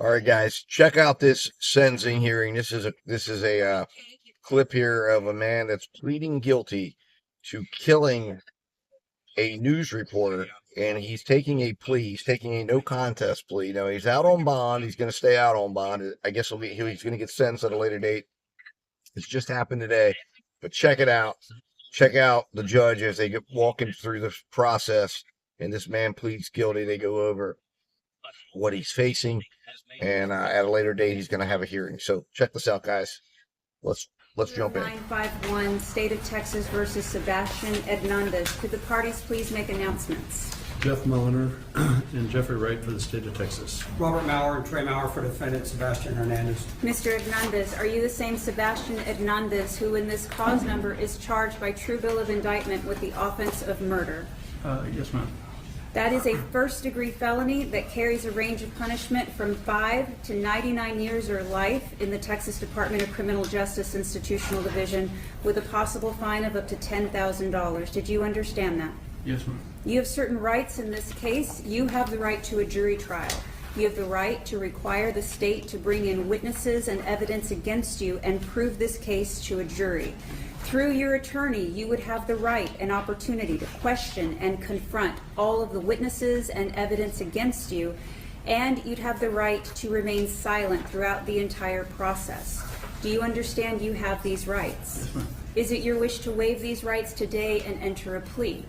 All right, guys, check out this sentencing hearing. This is a clip here of a man that's pleading guilty to killing a news reporter, and he's taking a plea. He's taking a no contest plea. Now he's out on bond. He's going to stay out on bond. I guess he's going to get sentenced at a later date. It's just happened today, but check it out. Check out the judge as they get walking through the process, and this man pleads guilty. They go over what he's facing, and at a later date he's going to have a hearing. So check this out, guys. Let's jump in. 951 State of Texas versus Sebastian Hernandez. Could the parties please make announcements? Jeff Mulliner and Jeffrey Wright for the state of Texas. Robert Maurer and Trey Maurer for defendant Sebastian Hernandez. Mr. Hernandez, are you the same Sebastian Hernandez who in this cause number is charged by true bill of indictment with the offense of murder? Yes, ma'am. That is a first-degree felony that carries a range of punishment from 5 to 99 years or life in the Texas Department of Criminal Justice Institutional Division with a possible fine of up to $10,000. Did you understand that? Yes, ma'am. You have certain rights in this case. You have the right to a jury trial. You have the right to require the state to bring in witnesses and evidence against you and prove this case to a jury. Through your attorney, you would have the right and opportunity to question and confront all of the witnesses and evidence against you, and you'd have the right to remain silent throughout the entire process. Do you understand you have these rights? Yes, ma'am. Is it your wish to waive these rights today and enter a plea?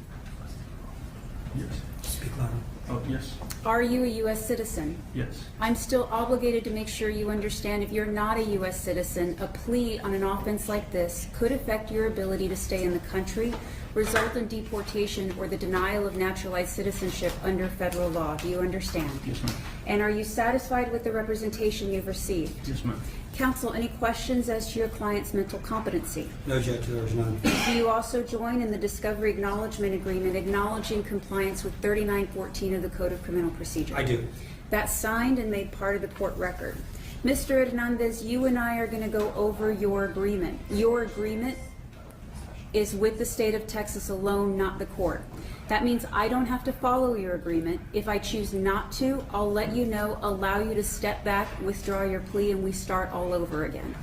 Yes. Speak louder. Oh, yes. Are you a U.S. citizen? Yes. I'm still obligated to make sure you understand if you're not a U.S. citizen, a plea on an offense like this could affect your ability to stay in the country, result in deportation, or the denial of naturalized citizenship under federal law. Do you understand? Yes, ma'am. And are you satisfied with the representation you've received? Yes, ma'am. Counsel, any questions as to your client's mental competency? No, Judge, there is none. Do you also join in the discovery acknowledgement agreement acknowledging compliance with 3914 of the Code of Criminal Procedure? I do. That's signed and made part of the court record. Mr. Hernandez, you and I are going to go over your agreement. Your agreement is with the state of Texas alone, not the court. That means I don't have to follow your agreement. If I choose not to, I'll let you know, allow you to step back, withdraw your plea, and we start all over again.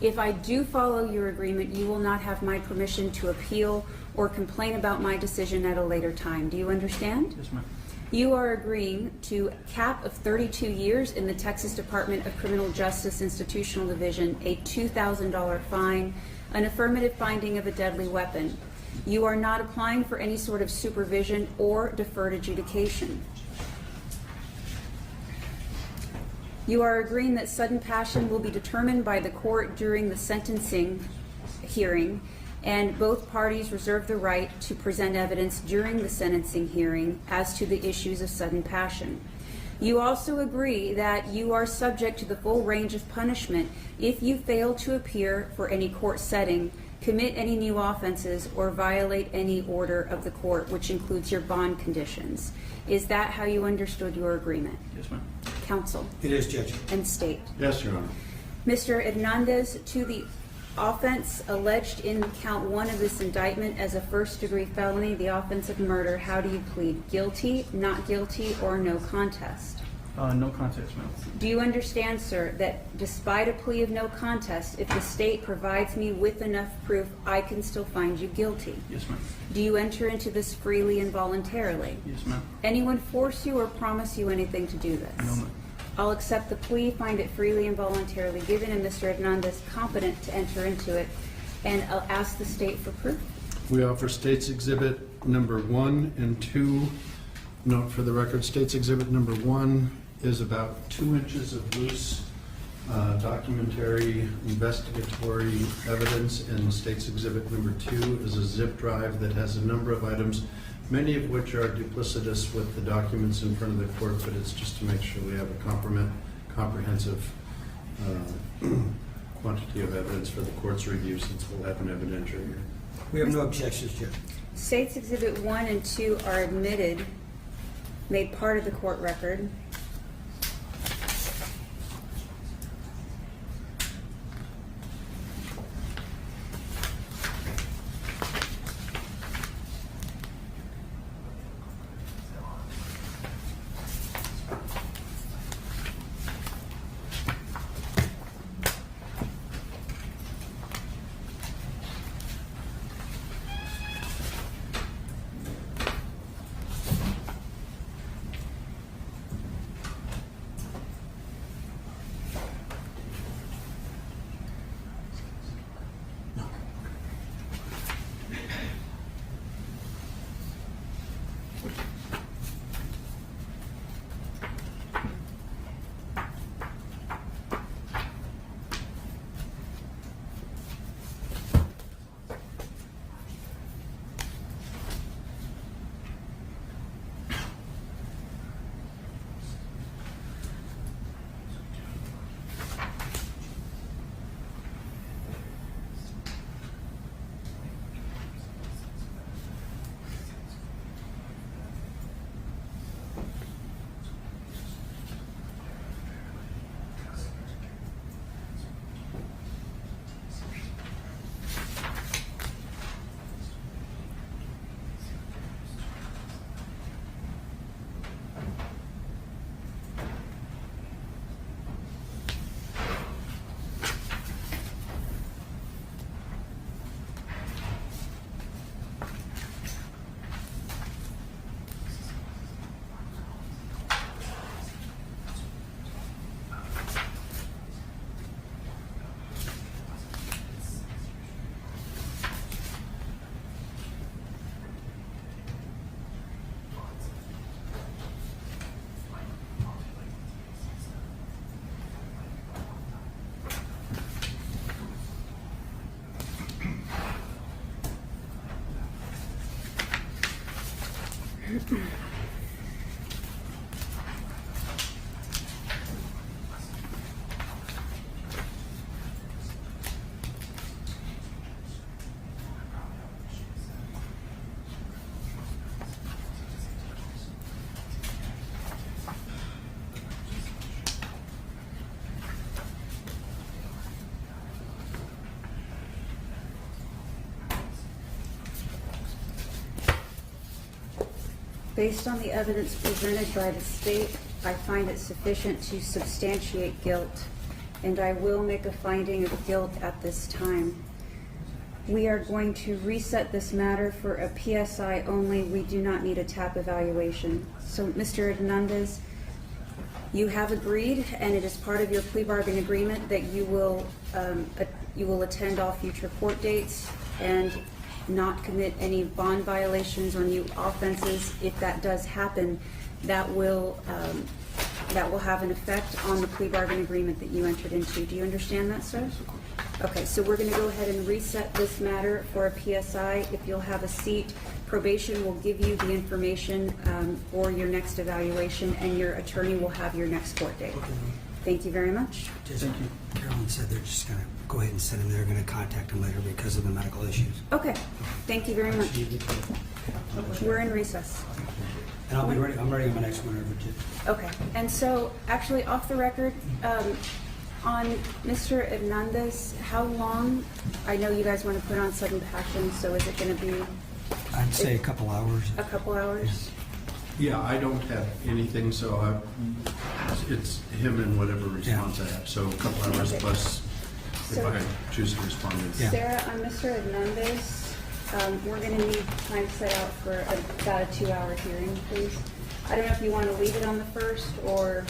If I do follow your agreement, you will not have my permission to appeal or complain about my decision at a later time. Do you understand? Yes, ma'am. You are agreeing to a cap of 32 years in the Texas Department of Criminal Justice Institutional Division, a $2,000 fine, an affirmative finding of a deadly weapon. You are not applying for any sort of supervision or deferred adjudication. You are agreeing that sudden passion will be determined by the court during the sentencing hearing, and both parties reserve the right to present evidence during the sentencing hearing as to the issues of sudden passion. You also agree that you are subject to the full range of punishment if you fail to appear for any court setting, commit any new offenses, or violate any order of the court, which includes your bond conditions. Is that how you understood your agreement? Yes, ma'am. Counsel It is, Judge. and state. Yes, Your Honor. Mr. Hernandez, to the offense alleged in count 1 of this indictment as a first-degree felony, the offense of murder, how do you plead? Guilty, not guilty, or no contest? No contest, ma'am. Do you understand, sir, that despite a plea of no contest, if the state provides me with enough proof, I can still find you guilty? Yes, ma'am. Do you enter into this freely and voluntarily? Yes, ma'am. Anyone force you or promise you anything to do this? No, ma'am. I'll accept the plea, find it freely and voluntarily given, and Mr. Hernandez competent to enter into it, and I'll ask the state for proof. We offer States Exhibit number 1 and 2. Note for the record, States Exhibit number 1 is about 2 inches of loose documentary investigatory evidence, and States Exhibit number 2 is a zip drive that has a number of items, many of which are duplicitous with the documents in front of the court, but it's just to make sure we have a comprehensive quantity of evidence for the court's review, since we'll have an evidentiary hearing. We have no objections, Judge. States Exhibit 1 and 2 are admitted, made part of the court record. Based on the evidence presented by the state, I find it sufficient to substantiate guilt, and I will make a finding of guilt at this time. We are going to reset this matter for a PSI only. We do not need a TAP evaluation. So, Mr. Hernandez, you have agreed, and it is part of your plea bargain agreement, that you will attend all future court dates and not commit any bond violations or new offenses. If that does happen, that will have an effect on the plea bargain agreement that you entered into. Do you understand that, sir? Okay, so we're going to go ahead and reset this matter for a PSI. If you'll have a seat, probation will give you the information for your next evaluation, and your attorney will have your next court date. Thank you very much. Thank you. Carolyn said they're just gonna go ahead and send him. They're gonna contact him later because of the medical issues. Okay, thank you very much. We're in recess. And I'll be ready, I'm ready on my next one over too. Okay, and so, actually, off the record, on Mr. Hernandez, how long, I know you guys want to put on sudden passion, so is it going to be I'd say a couple hours. a couple hours? Yeah, I don't have anything, so it's him and whatever response I have. So a couple hours plus if So- I choose to respond. Yeah. Sarah, on Mr. Hernandez, we're going to need time set out for about a 2-hour hearing, please. I don't know if you want to leave it on the first, or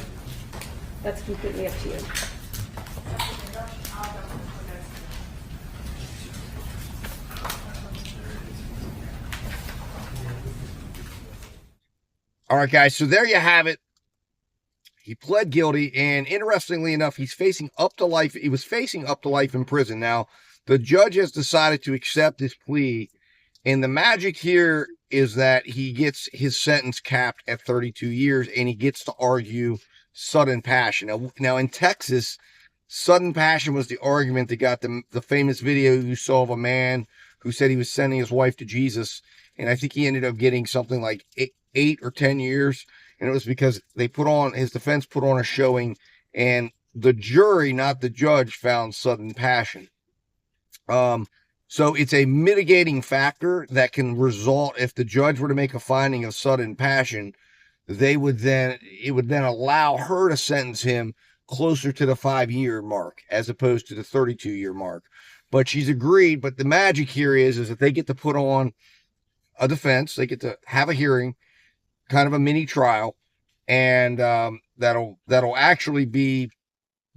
that's completely up to you. All right, guys. So there you have it. He pled guilty, and interestingly enough, he's facing up to life. He was facing up to life in prison. Now, the judge has decided to accept his plea, and the magic here is that he gets his sentence capped at 32 years, and he gets to argue sudden passion. Now in Texas, sudden passion was the argument that got the famous video you saw of a man who said he was sending his wife to Jesus, and I think he ended up getting something like 8 or 10 years. And it was because his defense put on a showing, and the jury, not the judge, found sudden passion. So it's a mitigating factor that can result, if the judge were to make a finding of sudden passion, it would then allow her to sentence him closer to the 5-year mark as opposed to the 32-year mark. But she's agreed. But the magic here is that they get to put on a defense. They get to have a hearing, kind of a mini trial, and that'll actually be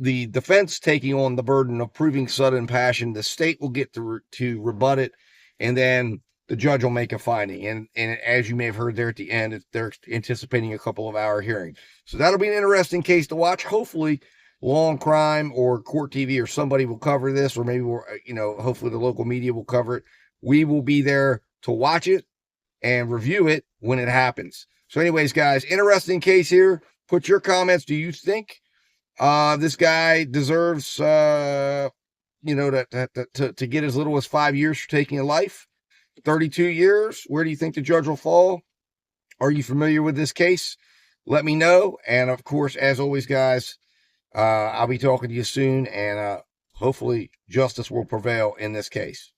the defense taking on the burden of proving sudden passion. The state will get to rebut it, and then the judge will make a finding. And as you may have heard there at the end, they're anticipating a couple of hour hearing. So that'll be an interesting case to watch. Hopefully, Long Crime or Court TV or somebody will cover this, or maybe hopefully the local media will cover it. We will be there to watch it and review it when it happens. So anyways, guys, interesting case here. Put your comments. Do you think this guy deserves, to get as little as 5 years for taking a life? 32 years? Where do you think the judge will fall? Are you familiar with this case? Let me know. And of course, as always, guys, I'll be talking to you soon, and hopefully justice will prevail in this case.